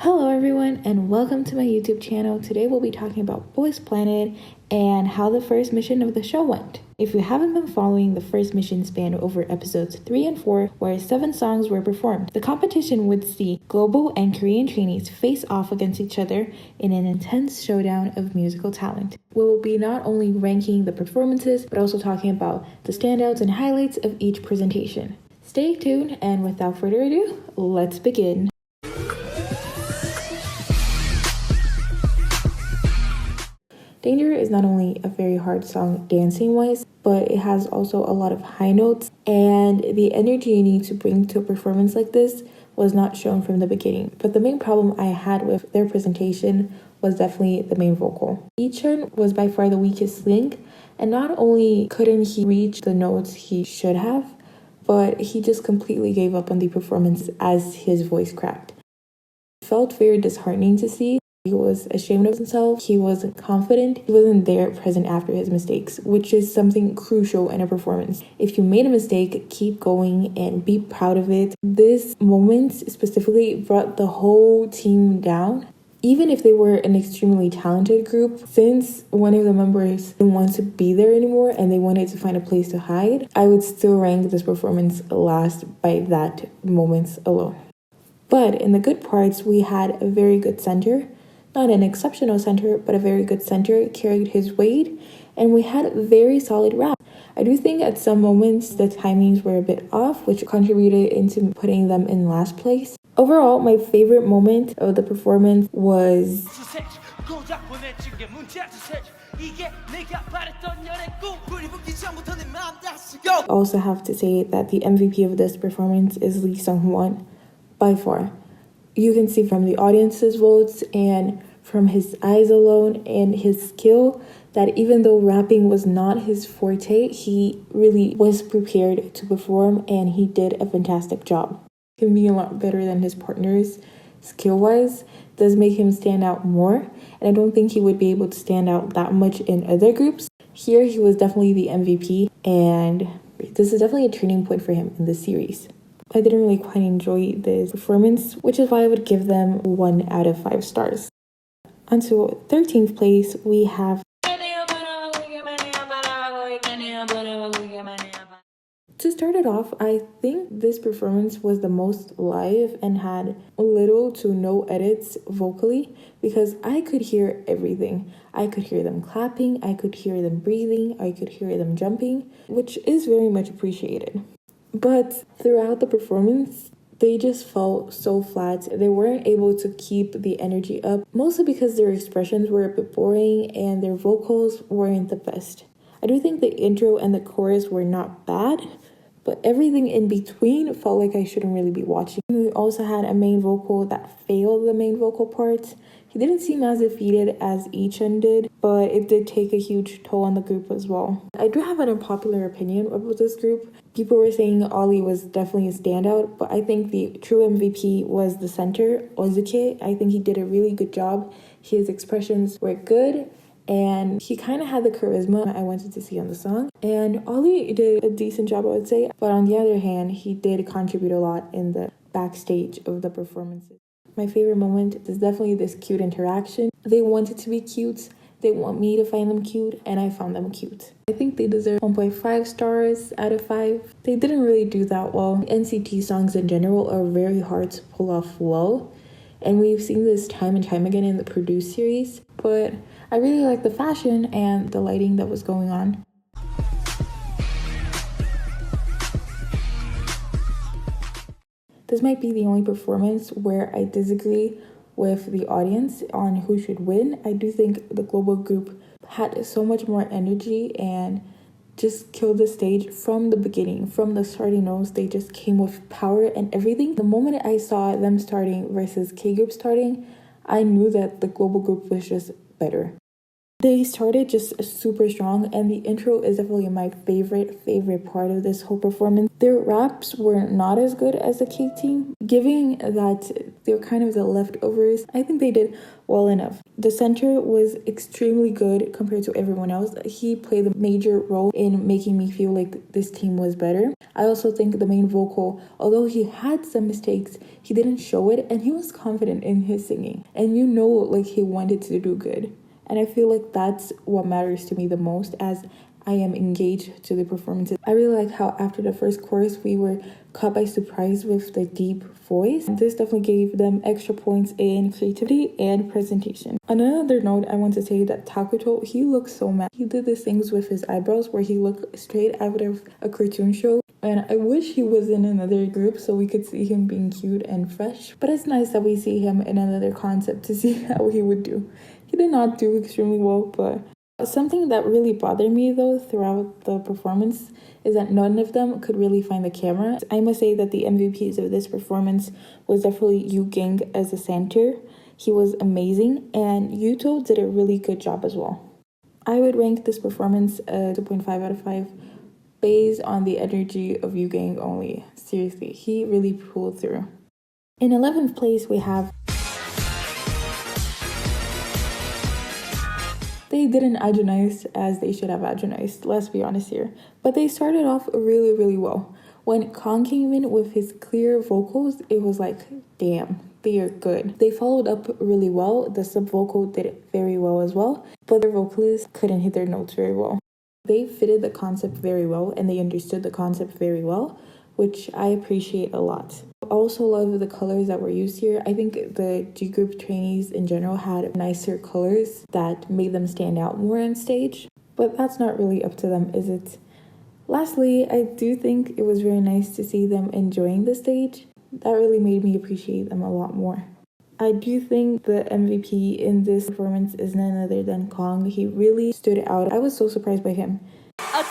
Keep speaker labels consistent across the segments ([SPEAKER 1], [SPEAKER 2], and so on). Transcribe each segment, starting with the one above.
[SPEAKER 1] Hello everyone and welcome to my YouTube channel. Today we'll be talking about Boys Planet and how the first mission of the show went. If you haven't been following, the first mission spanned over episodes 3 and 4 where 7 songs were performed. The competition would see global and Korean trainees face off against each other in an intense showdown of musical talent. We will be not only ranking the performances but also talking about the standouts and highlights of each presentation. Stay tuned and without further ado, let's begin. Danger is not only a very hard song dancing-wise, but it has also a lot of high notes, and the energy you need to bring to a performance like this was not shown from the beginning. But the main problem I had with their presentation was definitely the main vocal. Ichun was by far the weakest link, and not only couldn't he reach the notes he should have, but he just completely gave up on the performance as his voice cracked. It felt very disheartening to see. He was ashamed of himself, he wasn't confident, he wasn't there present after his mistakes, which is something crucial in a performance. If you made a mistake, keep going and be proud of it. This moment specifically brought the whole team down. Even if they were an extremely talented group, since one of the members didn't want to be there anymore and they wanted to find a place to hide, I would still rank this performance last by that moment alone. But in the good parts, we had a very good center. Not an exceptional center, but a very good center carried his weight, and we had very solid rap. I do think at some moments the timings were a bit off, which contributed into putting them in last place. Overall, my favorite moment of the performance was I also have to say that the MVP of this performance is Lee Sung-won, by far. You can see from the audience's votes and from his eyes alone and his skill that even though rapping was not his forte, he really was prepared to perform and he did a fantastic job. He can be a lot better than his partners skill-wise, does make him stand out more, and I don't think he would be able to stand out that much in other groups. Here he was definitely the MVP, and this is definitely a turning point for him in this series. I didn't really quite enjoy this performance, which is why I would give them 1 out of 5 stars. On to 13th place, we have To start it off, I think this performance was the most live and had little to no edits vocally because I could hear everything. I could hear them clapping, I could hear them breathing, I could hear them jumping, which is very much appreciated. But throughout the performance, they just felt so flat. They weren't able to keep the energy up, mostly because their expressions were a bit boring and their vocals weren't the best. I do think the intro and the chorus were not bad, but everything in between felt like I shouldn't really be watching. We also had a main vocal that failed the main vocal part. He didn't seem as defeated as Ichun did, but it did take a huge toll on the group as well. I do have an unpopular opinion about this group. People were saying Ollie was definitely a standout, but I think the true MVP was the center, Ozuki. I think he did a really good job. His expressions were good, and he kind of had the charisma I wanted to see on the song. And Ollie did a decent job, I would say. But on the other hand, he did contribute a lot in the backstage of the performances. My favorite moment is definitely this cute interaction. They wanted to be cute. They want me to find them cute, and I found them cute. I think they deserve 1.5 stars out of 5. They didn't really do that well. NCT songs in general are very hard to pull off well, and we've seen this time and time again in the Produce series, but I really like the fashion and the lighting that was going on. This might be the only performance where I disagree with the audience on who should win. I do think the global group had so much more energy and just killed the stage from the beginning. From the starting notes, they just came with power and everything. The moment I saw them starting versus K-group starting, I knew that the global group was just better. They started just super strong, and the intro is definitely my favorite part of this whole performance. Their raps were not as good as the Cake team, giving that they're kind of the leftovers. I think they did well enough. The center was extremely good compared to everyone else. He played a major role in making me feel like this team was better. I also think the main vocal, although he had some mistakes, he didn't show it, and he was confident in his singing. And you know, like, he wanted to do good. And I feel like that's what matters to me the most as I am engaged to the performances. I really like how after the first chorus, we were caught by surprise with the deep voice. This definitely gave them extra points in creativity and presentation. On another note, I want to say that Takuto, he looks so mad. He did these things with his eyebrows where he looked straight out of a cartoon show. And I wish he was in another group so we could see him being cute and fresh. But it's nice that we see him in another concept to see how he would do. He did not do extremely well, but something that really bothered me though throughout the performance is that none of them could really find the camera. I must say that the MVPs of this performance was definitely Yu Gang as a center. He was amazing, and Yuto did a really good job as well. I would rank this performance a 2.5 out of 5 based on the energy of Yu Gang only. Seriously, he really pulled through. In 11th place, we have... They didn't agonize as they should have agonized, let's be honest here. But they started off really well. When Kong came in with his clear vocals, it was like, damn, they are good. They followed up really well. The sub vocal did it very well as well, but their vocalists couldn't hit their notes very well. They fitted the concept very well, and they understood the concept very well, which I appreciate a lot. I also love the colors that were used here. I think the G group trainees in general had nicer colors that made them stand out more on stage, but that's not really up to them, is it? Lastly, I do think it was very nice to see them enjoying the stage. That really made me appreciate them a lot more. I do think the MVP in this performance is none other than Kong. He really stood out. I was so surprised by him. I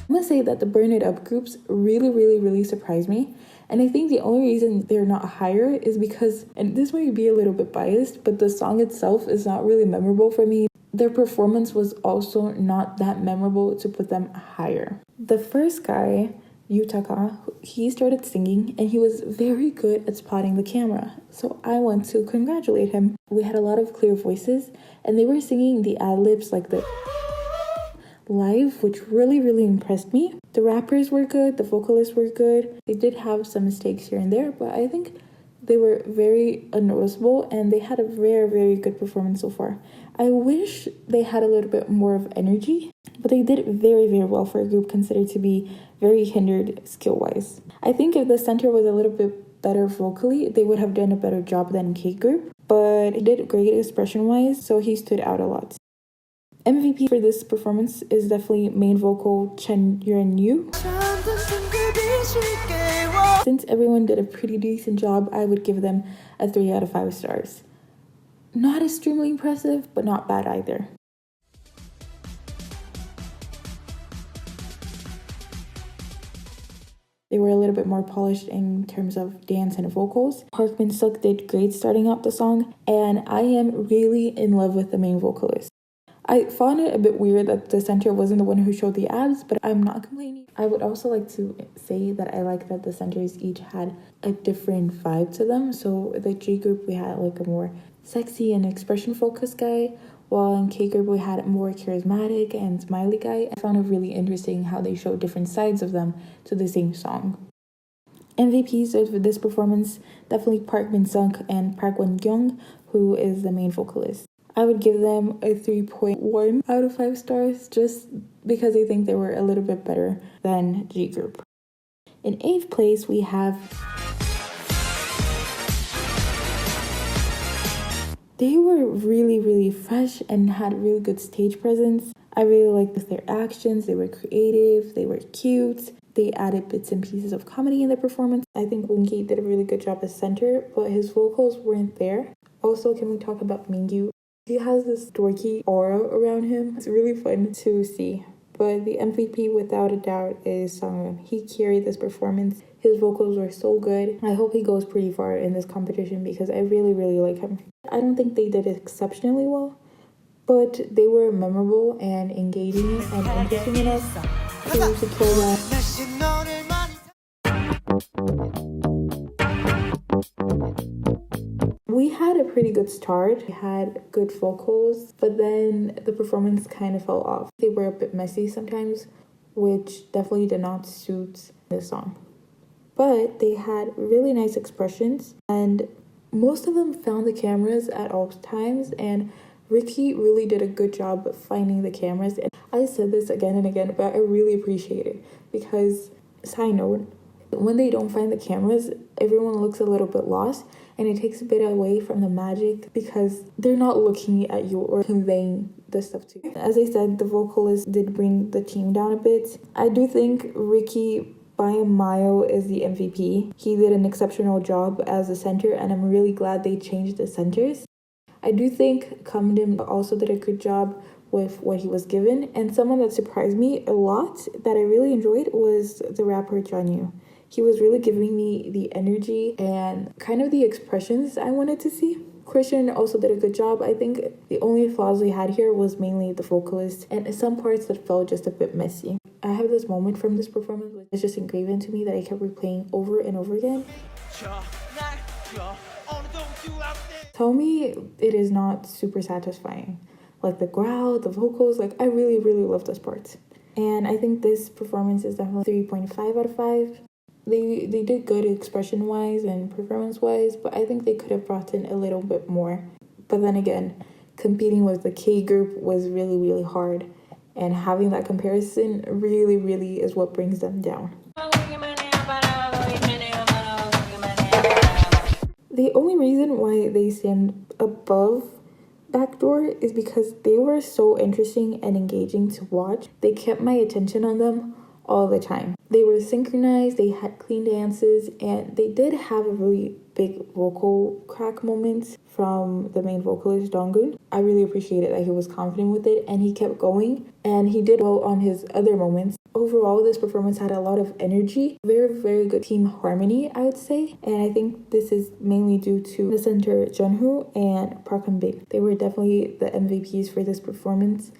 [SPEAKER 1] must say that the Burn It Up groups really surprised me. And I think the only reason they're not higher is because, and this might be a little bit biased, but the song itself is not really memorable for me. Their performance was also not that memorable to put them higher. The first guy, Yutaka, he started singing and he was very good at spotting the camera. So I want to congratulate him. We had a lot of clear voices and they were singing the ad-libs like the live, which really impressed me. The rappers were good, the vocalists were good. They did have some mistakes here and there, but I think they were very unnoticeable and they had a very good performance so far. I wish they had a little bit more of energy, but they did very well for a group considered to be very hindered skill-wise. I think if the center was a little bit better vocally, they would have done a better job than K group, but he did great expression-wise, so he stood out a lot. MVP for this performance is definitely main vocal Chen Yuan-yu. Since everyone did a pretty decent job, I would give them a 3 out of 5 stars. Not extremely impressive, but not bad either. They were a little bit more polished in terms of dance and vocals. Park Min-suk did great starting out the song, and I am really in love with the main vocalist. I found it a bit weird that the center wasn't the one who showed the abs, but I'm not complaining. I would also like to say that I like that the centers each had a different vibe to them. So the G group, we had like a more sexy and expression focused guy, while in K group we had a more charismatic and smiley guy. I found it really interesting how they showed different sides of them to the same song. MVPs of this performance, definitely Park Min-suk and Park Won-kyung, who is the main vocalist. I would give them a 3.1 out of 5 stars just because I think they were a little bit better than G group. In 8th place, we have... They were really fresh and had really good stage presence. I really liked their actions. They were creative, they were cute. They added bits and pieces of comedy in their performance. I think Wongi did a really good job as center, but his vocals weren't there. Also, can we talk about Mingyu? He has this dorky aura around him. It's really fun to see. but the MVP without a doubt is Sangwon. He carried this performance. His vocals were so good. I hope he goes pretty far in this competition because I really, really like him. I don't think they did exceptionally well, but they were memorable and engaging and interesting enough to secure that. We had a pretty good start. We had good vocals, but then the performance kind of fell off. They were a bit messy sometimes, which definitely did not suit this song. But they had really nice expressions, and most of them found the cameras at all times, and Ricky really did a good job of finding the cameras. And I said this again and again, but I really appreciate it because, side note, when they don't find the cameras, everyone looks a little bit lost, and it takes a bit away from the magic because they're not looking at you or conveying the stuff to you. As I said, the vocalist did bring the team down a bit. I do think Ricky by a mile is the MVP. He did an exceptional job as a center, and I'm really glad they changed the centers. I do think Kamdim also did a good job with what he was given, and someone that surprised me a lot that I really enjoyed was the rapper Janyu. He was really giving me the energy and kind of the expressions I wanted to see. Christian also did a good job. I think the only flaws we had here was mainly the vocalist and some parts that felt just a bit messy. I have this moment from this performance which is just engraved into me that I kept replaying over and over again. Tell me it is not super satisfying. Like the growl, the vocals, like I really, really love those parts. And I think this performance is definitely 3.5 out of 5. They did good expression-wise and performance-wise, but I think they could have brought in a little bit more. But then again, competing with the K group was really, really hard. And having that comparison really, really is what brings them down. The only reason why they stand above Backdoor is because they were so interesting and engaging to watch. They kept my attention on them all the time. They were synchronized, they had clean dances, and they did have a really big vocal crack moments from the main vocalist Donggun. I really appreciated that he was confident with it and he kept going, and he did well on his other moments. Overall, this performance had a lot of energy, very, very good team harmony, I would say, and I think this is mainly due to the center Jeonho and Park Han-bin. They were definitely the MVPs for this performance.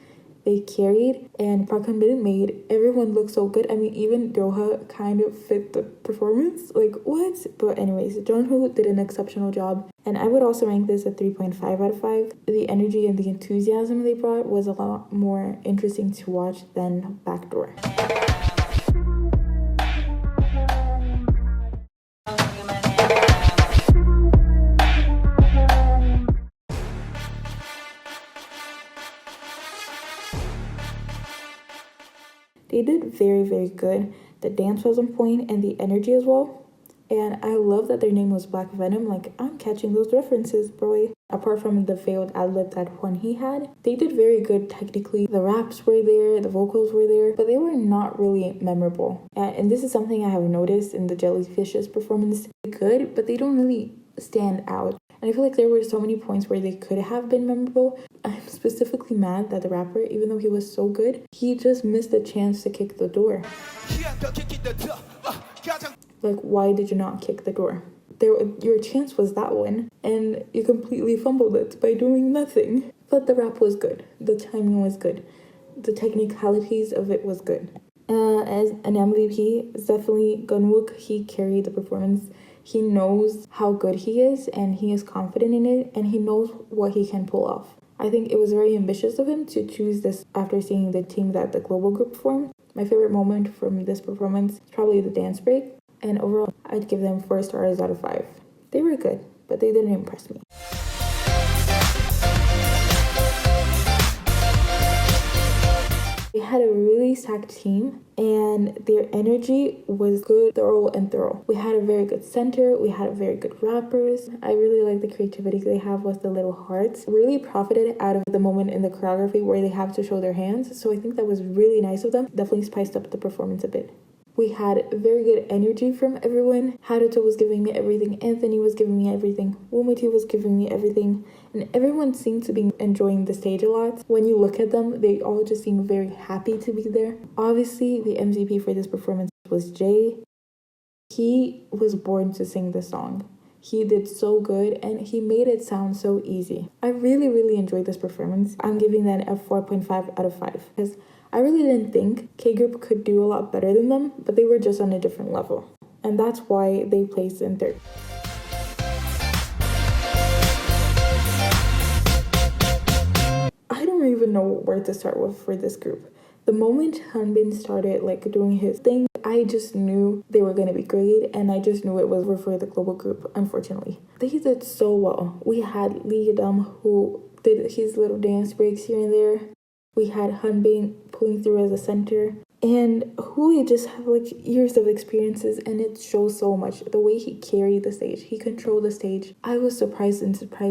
[SPEAKER 1] They carried, and Park Han-bin made everyone look so good. I mean, even Doha kind of fit the performance. Like, what? But anyways, Jeonho did an exceptional job, and I would also rank this a 3.5 out of 5. The energy and the enthusiasm they brought was a lot more interesting to watch than Backdoor. They did very, very good. The dance was on point and the energy as well. And I love that their name was Black Venom. Like, I'm catching those references, bro. Apart from the failed ad-lib that one he had, they did very good technically. The raps were there, the vocals were there, but they were not really memorable. And this is something I have noticed in the Jellyfish's performance. They're good, but they don't really stand out. And I feel like there were so many points where they could have been memorable. I'm specifically mad that the rapper, even though he was so good, he just missed the chance to kick the door. Like, why did you not kick the door? Your chance was that one, and you completely fumbled it by doing nothing. But the rap was good. The timing was good. The technicalities of it was good. As an MVP, it's definitely Gunwook. He carried the performance. He knows how good he is, and he is confident in it, and he knows what he can pull off. I think it was very ambitious of him to choose this after seeing the team that the global group formed. My favorite moment from this performance is probably the dance break, and overall, I'd give them 4 stars out of 5. They were good, but they didn't impress me. They had a really stacked team, and their energy was good, thorough. We had a very good center, we had very good rappers. I really like the creativity they have with the little hearts. Really profited out of the moment in the choreography where they have to show their hands, so I think that was really nice of them. Definitely spiced up the performance a bit. We had very good energy from everyone. Haruto was giving me everything, Anthony was giving me everything, Wumati was giving me everything, and everyone seemed to be enjoying the stage a lot. When you look at them, they all just seem very happy to be there. Obviously, the MVP for this performance was Jay. He was born to sing this song. He did so good and he made it sound so easy. I really enjoyed this performance. I'm giving that a 4.5 out of 5 because I really didn't think K-Group could do a lot better than them, but they were just on a different level. And that's why they placed in third. I don't even know where to start with for this group. The moment Hanbin started doing his thing, I just knew they were going to be great, and I just knew it was for the global group, unfortunately. They did so well. We had Lee Yadam, who did his little dance breaks here and there. We had Hanbin pulling through as a center. And Hui just had years of experiences, and it shows so much. The way he carried the stage, he controlled the stage. I was surprised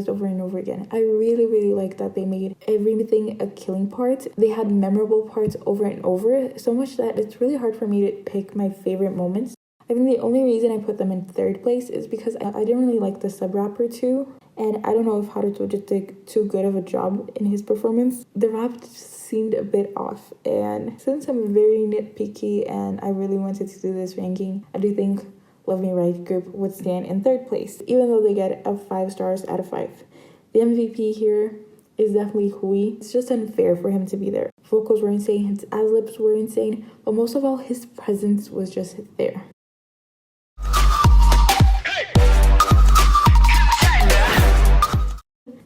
[SPEAKER 1] over and over again. I really like that they made everything a killing part. They had memorable parts over and over, so much that it's really hard for me to pick my favorite moments. I think the only reason I put them in third place is because I didn't really like the sub-rapper too. And I don't know if Haruto just did too good of a job in his performance. The rap just seemed a bit off. And since I'm very nitpicky and I really wanted to do this ranking, I do think Love Me Right group would stand in third place, even though they get a 5 stars out of 5. The MVP here is definitely Hui. It's just unfair for him to be there. Vocals were insane, his ad-libs were insane, but most of all, his presence was just there.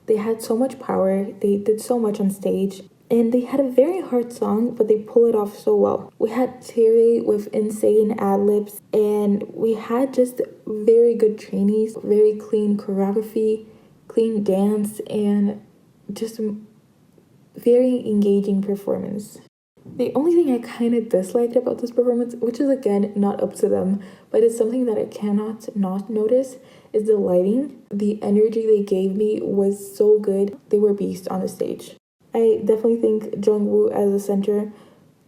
[SPEAKER 1] They had so much power, they did so much on stage, and they had a very hard song, but they pull it off so well. We had Terry with insane ad-libs, and we had just very good trainees, very clean choreography, clean dance, and just very engaging performance. The only thing I kind of disliked about this performance, which is again not up to them, but it's something that I cannot not notice, is the lighting. The energy they gave me was so good. They were beasts on the stage. I definitely think Jungwoo as a center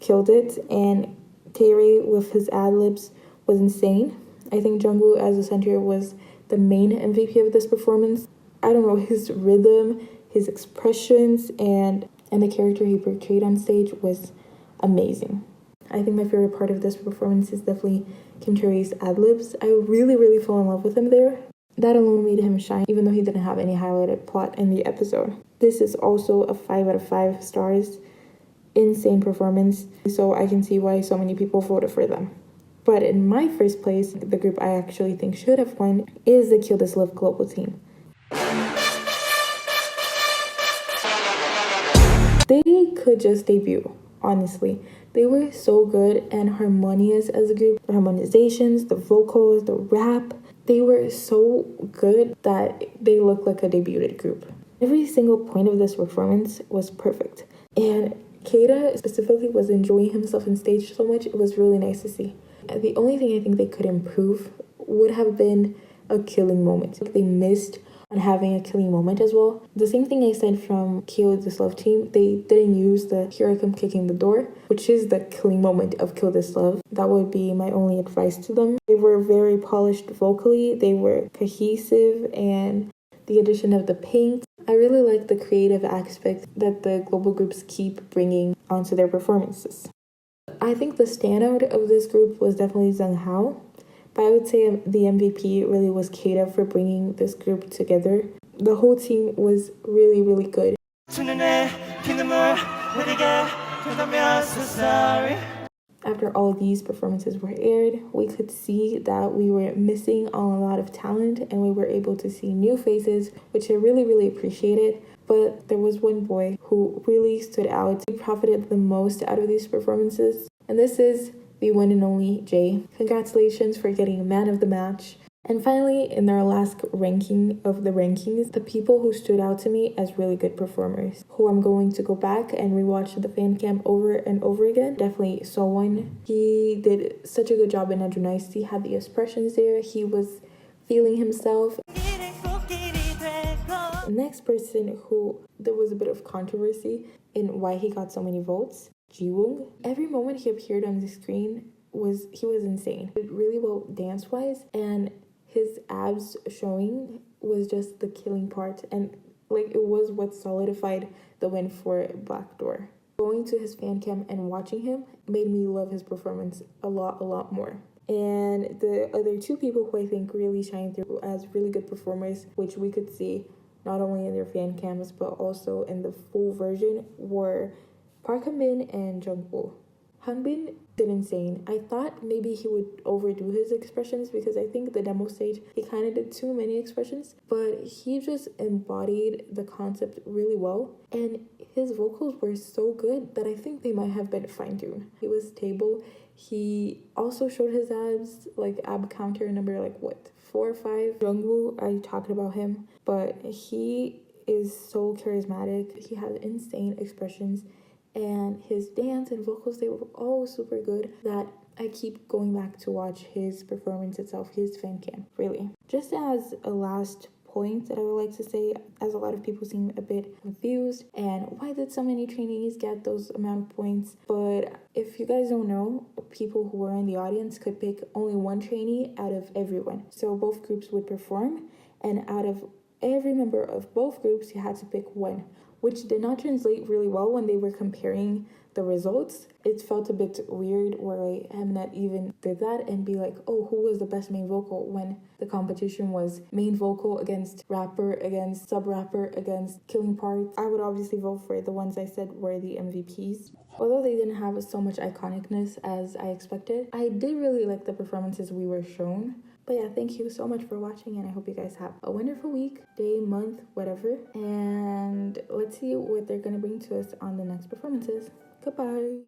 [SPEAKER 1] killed it, and Tae with his ad-libs was insane. I think Jungwoo as a center was the main MVP of this performance. I don't know, his rhythm, his expressions, and the character he portrayed on stage was amazing. I think my favorite part of this performance is definitely Kim Tae-ri's ad-libs. I really fell in love with him there. That alone made him shine, even though he didn't have any highlighted plot in the episode. This is also a 5 out of 5 stars. Insane performance, so I can see why so many people voted for them. But in my first place, the group I actually think should have won is the Kill This Love global team. They could just debut, honestly. They were so good and harmonious as a group. The harmonizations, the vocals, the rap, they were so good that they looked like a debuted group. Every single point of this performance was perfect. And Keita specifically was enjoying himself on stage so much, it was really nice to see. The only thing I think they could improve would have been a killing moment. They missed on having a killing moment as well. The same thing I said from Kill This Love team, they didn't use the Here I Come Kicking the Door, which is the killing moment of Kill This Love. That would be my only advice to them. They were very polished vocally, they were cohesive, and the addition of the paint. I really like the creative aspect that the global groups keep bringing onto their performances. I think the standout of this group was definitely Zhang Hao. But I would say the MVP really was Keita for bringing this group together. The whole team was really good. After all these performances were aired, we could see that we were missing on a lot of talent, and we were able to see new faces, which I really appreciated. But there was one boy who really stood out. He profited the most out of these performances, and this is the one and only Jay. Congratulations for getting man of the match. And finally, in our last ranking of the rankings, the people who stood out to me as really good performers, who I'm going to go back and rewatch the fan cam over and over again. Definitely Sowon. He did such a good job in Adjunais. He had the expressions there. He was feeling himself. Next person who there was a bit of controversy in why he got so many votes, Jiwoong. Every moment he appeared on the screen, he was insane. He did really well dance wise, and his abs showing was just the killing part, and like it was what solidified the win for Black Door. Going to his fan cam and watching him made me love his performance a lot more. And the other two people who I think really shined through as really good performers, which we could see not only in their fan cams but also in the full version, were Park Han-bin and Jungwoo. Han-bin did insane. I thought maybe he would overdo his expressions because I think the demo stage he kind of did too many expressions, but he just embodied the concept really well, and his vocals were so good that I think they might have been fine-tuned. He was stable. He also showed his abs, like ab counter number 4 or 5. Jungwoo, I talked about him, but he is so charismatic. He has insane expressions, and his dance and vocals, they were all super good that I keep going back to watch his performance itself, his fan cam, really. Just as a last point that I would like to say, as a lot of people seem a bit confused, and why did so many trainees get those amount of points? But if you guys don't know, people who were in the audience could pick only one trainee out of everyone. So both groups would perform, and out of every member of both groups, you had to pick one, which did not translate really well when they were comparing the results. It felt a bit weird where Mnet even did that and be like, oh, who was the best main vocal, when the competition was main vocal against rapper, against sub-rapper, against killing parts. I would obviously vote for the ones I said were the MVPs. Although they didn't have so much iconicness as I expected, I did really like the performances we were shown. But yeah, thank you so much for watching, and I hope you guys have a wonderful week, day, month, whatever. And let's see what they're going to bring to us on the next performances. Goodbye.